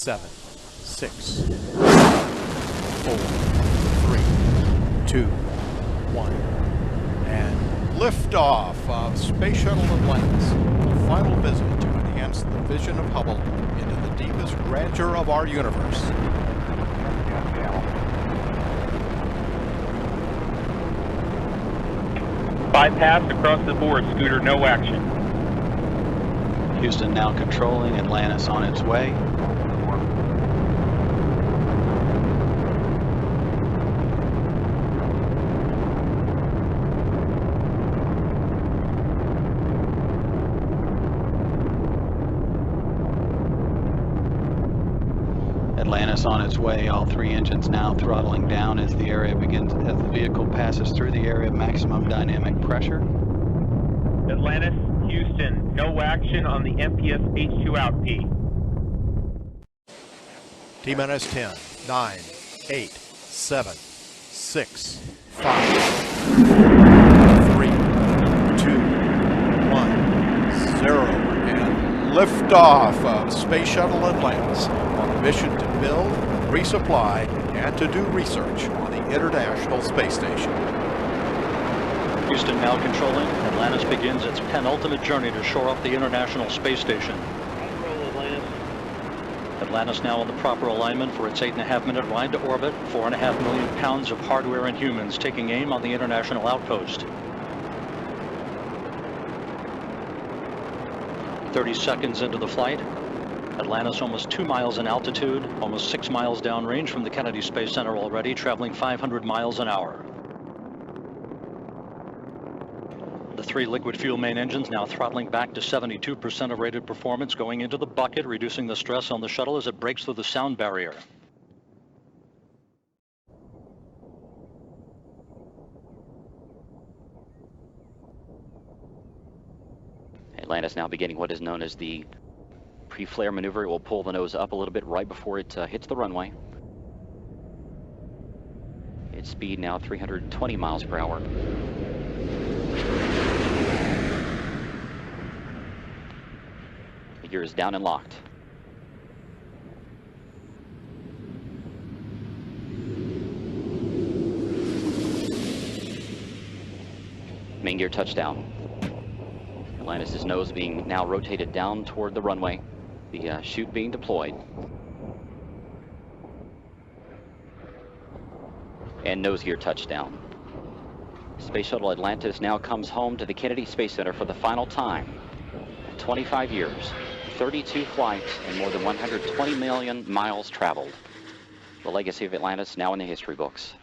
7, 6, 4, 3, 2, 1, and liftoff of Space Shuttle Atlantis. A final visit to enhance the vision of Hubble into the deepest grandeur of our universe. Bypass across the board, Scooter, no action. Houston now controlling, Atlantis on its way. Atlantis on its way, all three engines now throttling down as the vehicle passes through the area of maximum dynamic pressure. Atlantis, Houston, no action on the MPS H2 out, P. T-minus 10, 9, 8, 7, 6, 5, 3, 2, 1, 0, and liftoff of Space Shuttle Atlantis on a mission to build, resupply, and to do research on the International Space Station. Houston now controlling. Atlantis begins its penultimate journey to shore up the International Space Station. Atlantis now in the proper alignment for its 8.5-minute ride to orbit. 4.5 million pounds of hardware and humans taking aim on the International Outpost. 30 seconds into the flight. Atlantis almost 2 miles in altitude, almost 6 miles downrange from the Kennedy Space Center already, traveling 500 miles an hour. The three liquid fuel main engines now throttling back to 72% of rated performance, going into the bucket, reducing the stress on the shuttle as it breaks through the sound barrier. Atlantis now beginning what is known as the pre-flare maneuver. It will pull the nose up a little bit right before it hits the runway. Its speed now 320 miles per hour. The gear is down and locked. Main gear touchdown. Atlantis' nose being now rotated down toward the runway. The chute being deployed. And nose gear touchdown. Space Shuttle Atlantis now comes home to the Kennedy Space Center for the final time. 25 years, 32 flights, and more than 120 million miles traveled. The legacy of Atlantis now in the history books.